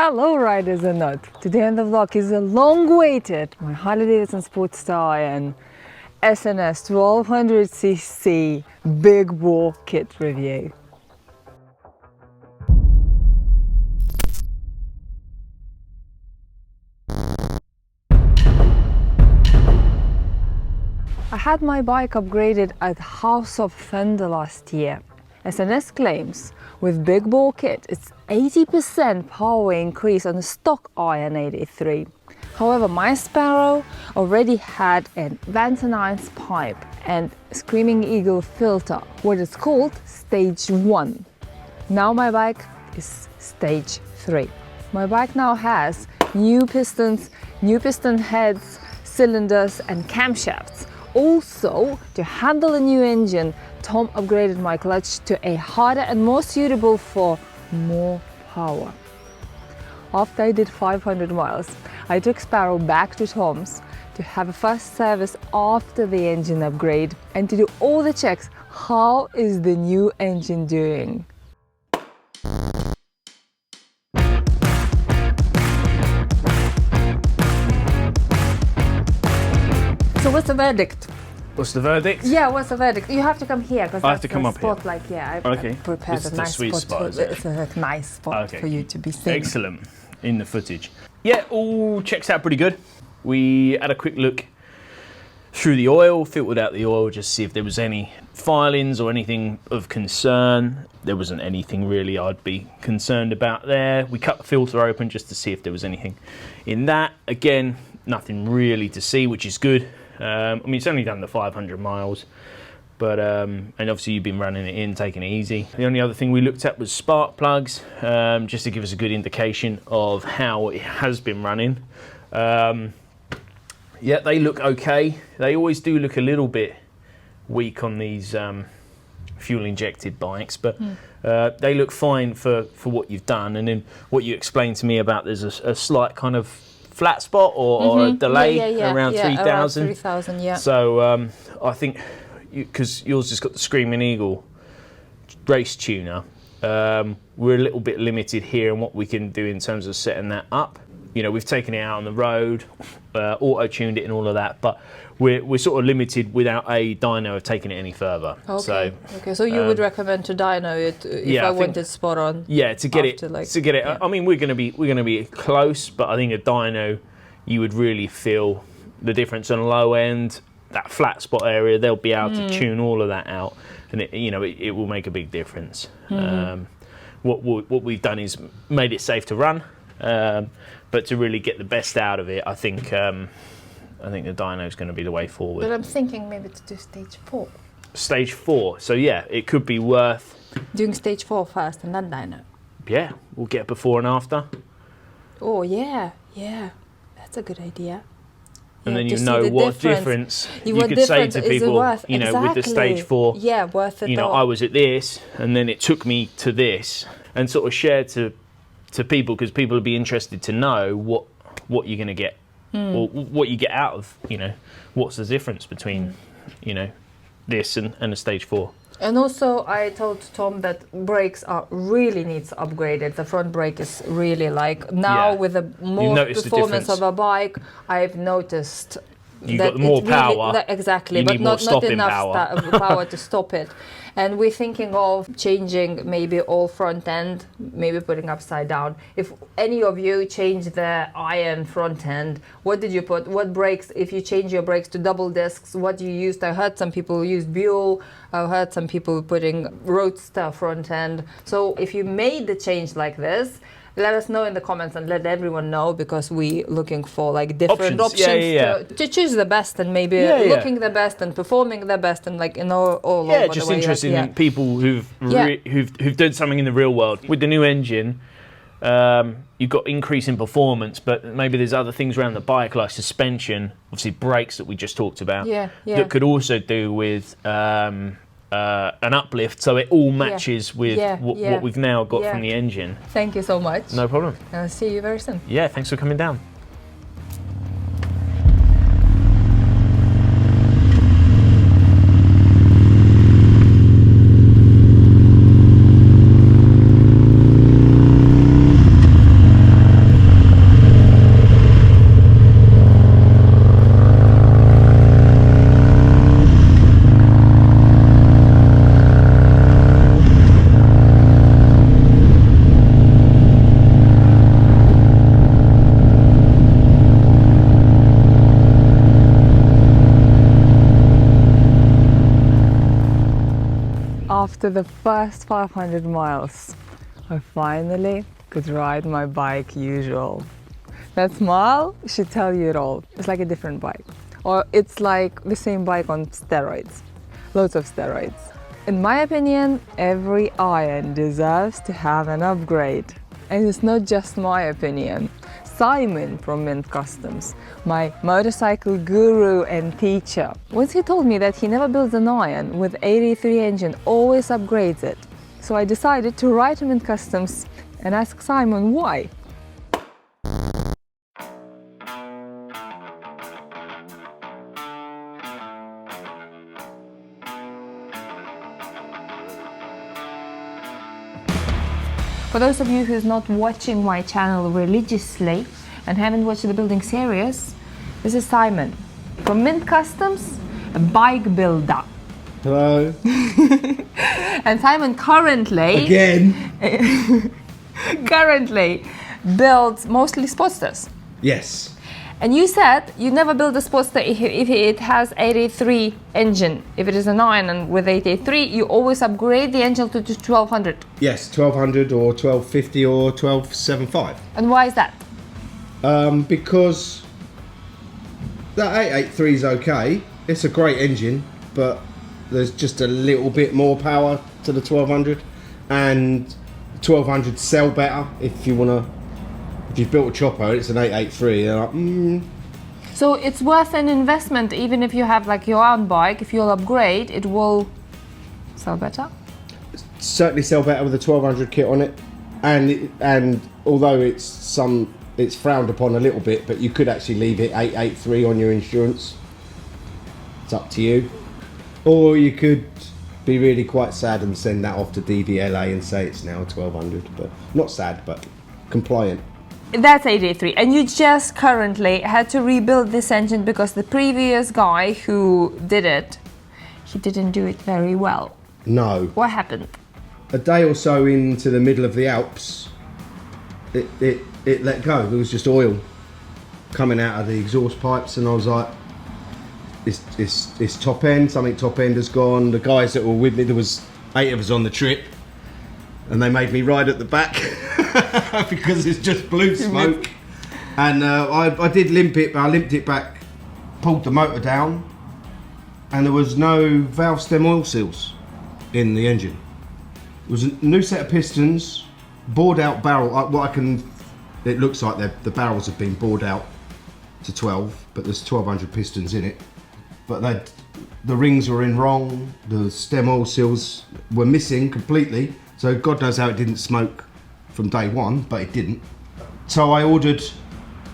Hello riders and not. Today on the vlog is a long-awaited my Harley-Davidson Sportster Iron S&S 1200cc big bore kit review. I had my bike upgraded at House of Fender last year. S&S claims with big bore kit it's 80% power increase on the stock Iron 83. However, my Sparrow already had a Vantanines pipe and Screaming Eagle filter, what is called stage 1. Now my bike is stage 3. My bike now has new pistons, new piston heads, cylinders and camshafts. Also, to handle the new engine, Tom upgraded my clutch to a harder and more suitable for more power. After I did 500 miles, I took Sparrow back to Tom's to have a first service after the engine upgrade and to do all the checks. How is the new engine doing? So what's the verdict? What's the verdict? Yeah, what's the verdict? You have to come here because I have to come up spot. here. Like, yeah, Okay. I prepared This a is the nice sweet spot, is it? It's a nice spot for you to be seen. Excellent. In the footage. Yeah, all checks out pretty good. We had a quick look through the oil, filtered out the oil just to see if there was any filings or anything of concern. There wasn't anything really I'd be concerned about there. We cut the filter open just to see if there was anything in that. Again, nothing really to see, which is good. I mean, it's only done the 500 miles, but and obviously you've been running it in, taking it easy. The only other thing we looked at was spark plugs, just to give us a good indication of how it has been running. Yeah, they look okay. They always do look a little bit weak on these fuel injected bikes, but they look fine for what you've done. And then what you explained to me about there's a slight kind of flat spot or a delay around 3,000. Around 3,000, yeah. So I think, because yours has got the Screaming Eagle race tuner, we're a little bit limited here in what we can do in terms of setting that up. You know, we've taken it out on the road, auto-tuned it and all of that, but we're sort of limited without a dyno of taking it any further. Okay. So you would recommend to dyno it if I wanted spot on? Yeah, to get it. Yeah. I mean, we're gonna be close, but I think a dyno, you would really feel the difference on a low end. That flat spot area, they'll be able to tune all of that out, and it will make a big difference. What we've done is made it safe to run. But to really get the best out of it, I think the dyno is going to be the way forward. But I'm thinking maybe to do stage 4. Stage 4. So yeah, it could be worth doing stage 4 first and then dyno. Yeah, we'll get before and after. Oh yeah, that's a good idea. And then you know what difference you could say to people, with the stage 4. Yeah, worth it. I was at this, and then it took me to this, and sort of share to people, because people will be interested to know what you're going to get, or what you get out of, what's the difference between, this and a stage 4. And also I told Tom that brakes really needs upgraded. The front brake is really with the more performance of a bike, I've noticed you got more power. Exactly, but not enough power to stop it. And we're thinking of changing maybe all front end, maybe putting upside down. If any of you change the iron front end, what did you put? What brakes? If you change your brakes to double discs, what you used? I heard some people use Buell. I heard some people putting Roadster front end. So if you made the change like this, let us know in the comments and let everyone know, because we looking for different options to choose the best and maybe looking the best and performing the best and all over the way. Just interested in people who've done something in the real world. With the new engine, you've got increase in performance, but maybe there's other things around the bike like suspension, obviously brakes that we just talked about, that could also do with an uplift, so it all matches with what we've now got from the engine. Thank you so much. No problem. I'll see you very soon. Yeah, thanks for coming down. after the first 500 miles, I finally could ride my bike usual. That smile should tell you it all. It's like a different bike. Or it's like the same bike on steroids. Loads of steroids. In my opinion, every iron deserves to have an upgrade. And it's not just my opinion. Simon from Mint Customs, my motorcycle guru and teacher, once he told me that he never builds an iron with 83 engine, always upgrades it. So I decided to write to Mint Customs and ask Simon why. For those of you who's not watching my channel religiously and haven't watched the building series, this is Simon from Mint Customs, a bike builder. Hello. And Simon currently builds mostly Sportsters. Yes. And you said you never build a Sportster if it has 83 engine. If it is an iron with 83, you always upgrade the engine to 1200. Yes, 1200 or 1250 or 1275. And why is that? Because the 883 is okay. It's a great engine, but there's just a little bit more power to the 1200, and 1200 sell better if you want to. If you've built a chopper, it's an 883. You're like, So it's worth an investment, even if you have like your own bike. If you'll upgrade, it will sell better. Certainly sell better with a 1200 kit on it, and although it's frowned upon a little bit, but you could actually leave it 883 on your insurance. It's up to you, or you could be really quite sad and send that off to DVLA and say it's now 1200, but not sad, but compliant. That's 83, and you just currently had to rebuild this engine because the previous guy who did it, he didn't do it very well. No. What happened? A day or so into the middle of the Alps, it let go. There was just oil coming out of the exhaust pipes, and I was like, it's top end, something top end has gone. The guys that were with me, there was 8 of us on the trip, and they made me ride at the back because it's just blue smoke. And I did limp it, but I limped it back, pulled the motor down, and there was no valve stem oil seals in the engine. It was a new set of pistons, bored out barrel. It looks like the barrels have been bored out to 12, but there's 1200 pistons in it. But the rings were in wrong, the stem oil seals were missing completely. So God knows how it didn't smoke from day one, but it didn't. So I ordered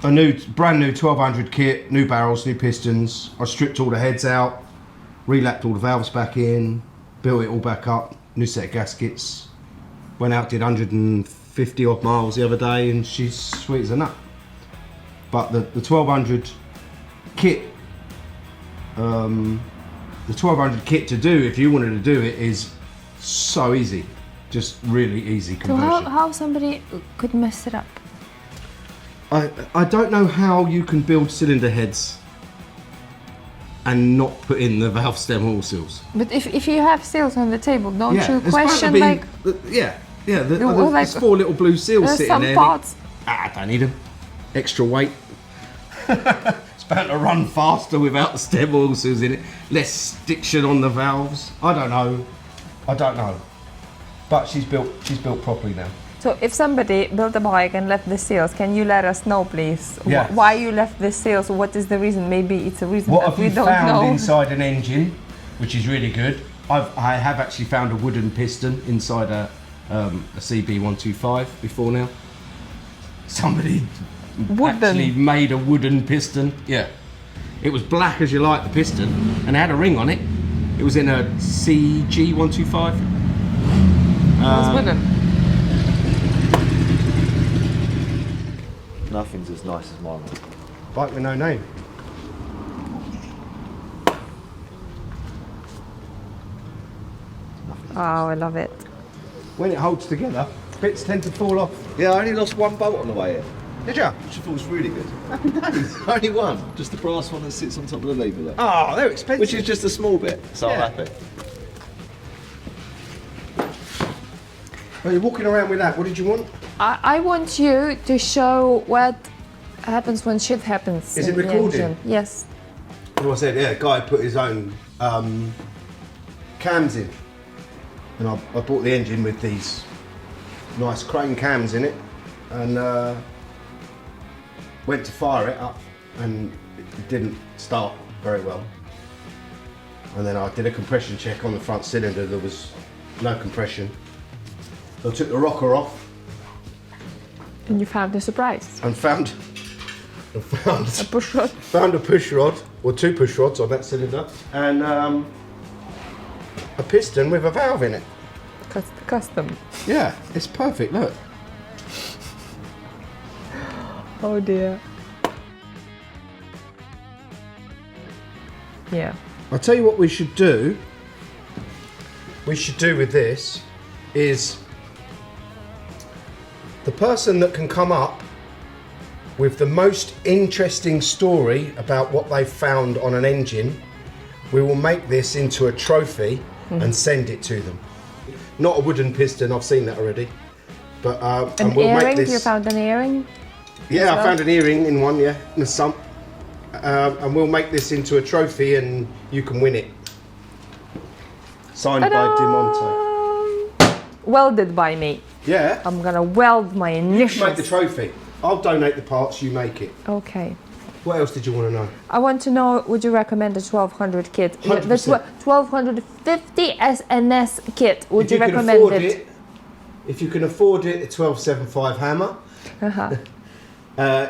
a brand new 1200 kit, new barrels, new pistons. I stripped all the heads out, relapped all the valves back in, built it all back up, new set of gaskets. Went out, did 150 odd miles the other day, and she's sweet as a nut. But the 1200 kit, the 1200 kit to do, if you wanted to do it, is so easy. Just really easy conversion. So how somebody could mess it up? I don't know how you can build cylinder heads and not put in the valve stem oil seals. But if you have seals on the table, don't you it's question supposed to be, there's 4 little blue seals sitting some there. parts. I don't need them. Extra weight. It's bound to run faster without the stem oil seals in it. Less stiction on the valves. I don't know. But she's built properly now. So if somebody built a bike and left the seals, can you let us know, please? Yes. Why you left the seals? What is the reason? Maybe it's a reason What that have we you don't found know. inside an engine, which is really good? I have actually found a wooden piston inside a CB125 before now. Somebody actually made a wooden piston. Yeah. It was black as you like, the piston, and it had a ring on it. It was in a CG125. It's wooden. Nothing's as nice as mine. Bike with no name. Oh, I love it. When it holds together, bits tend to fall off. Yeah, I only lost one bolt on the way here, Did ya? which I thought was really good. Only one. Just the brass one that sits on top of the lever there. Oh, they're expensive. Which is just a small bit, so Yeah. I'm happy. Oh, you're walking around with that. What did you want? I want you to show what happens when shit happens. Is in it the recording? engine. Yes. As I said, yeah, a guy put his own cams in. And I bought the engine with these nice crane cams in it. And went to fire it up and it didn't start very well. And then I did a compression check on the front cylinder. There was no compression. So I took the rocker off. And you found a surprise. And found A push rod. found a push rod, or 2 push rods on that cylinder, and a piston with a valve in it. Custom. Yeah, it's perfect, look. Oh dear. Yeah. I'll tell you what we should do. We should do with this is the person that can come up with the most interesting story about what they've found on an engine, we will make this into a trophy and send it to them. Not a wooden piston, I've seen that already. But An and we'll earring? make this. You found an earring? Yeah, I well? found an earring in one, yeah, in the sump. And we'll make this into a trophy and you can win it. Signed by Dimonte. Welded by me. Yeah, I'm gonna weld my you initials. make the trophy. I'll donate the parts, you make it. Okay. What else did you want to know? I want to know, would you recommend the 1200 kit? The 100%. 1250 S&S kit, would you If recommend can afford it? if you can afford it, the 1275 hammer. Uh-huh.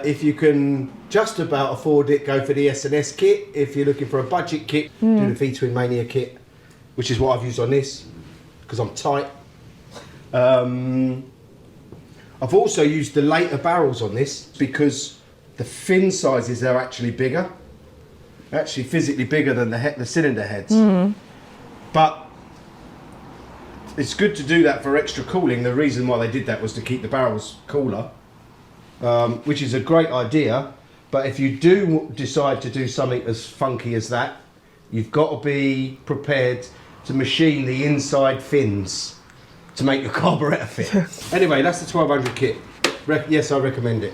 If you can just about afford it, go for the S&S kit. If you're looking for a budget kit, do the V-Twin Mania kit, which is what I've used on this, because I'm tight. I've also used the later barrels on this because the fin sizes are actually bigger. Actually physically bigger than the cylinder heads. But it's good to do that for extra cooling. The reason why they did that was to keep the barrels cooler. Which is a great idea, but if you do decide to do something as funky as that, you've got to be prepared to machine the inside fins to make your carburettor fit. Anyway, that's the 1200 kit. Yes, I recommend it.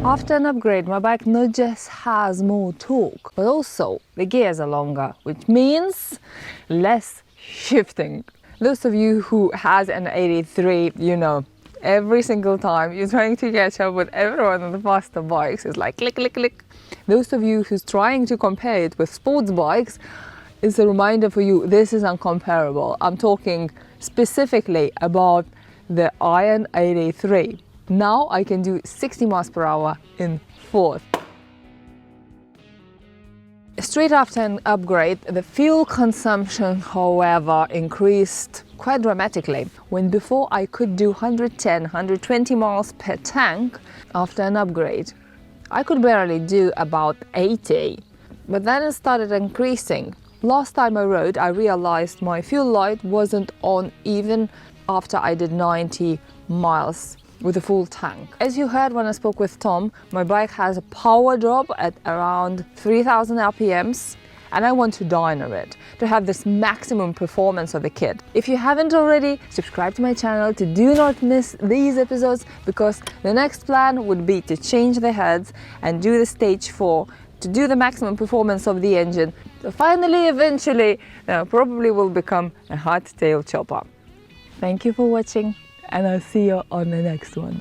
After an upgrade, my bike not just has more torque, but also the gears are longer, which means less shifting. Those of you who has an 83, you know, every single time you're trying to catch up with everyone on the faster bikes, it's like click, click, click. Those of you who's trying to compare it with sports bikes, it's a reminder for you, this is uncomparable. I'm talking specifically about the Iron 83. Now I can do 60 miles per hour in fourth. Straight after an upgrade, the fuel consumption, however, increased quite dramatically. When before I could do 110, 120 miles per tank after an upgrade, I could barely do about 80. But then it started increasing. Last time I rode, I realized my fuel light wasn't on even after I did 90 miles with a full tank. As you heard when I spoke with Tom, my bike has a power drop at around 3000 RPMs, and I want to dyno it to have this maximum performance of the kit. If you haven't already, subscribe to my channel to do not miss these episodes, because the next plan would be to change the heads and do the stage 4 to do the maximum performance of the engine. So finally, eventually, probably will become a hardtail chopper. Thank you for watching, and I'll see you on the next one.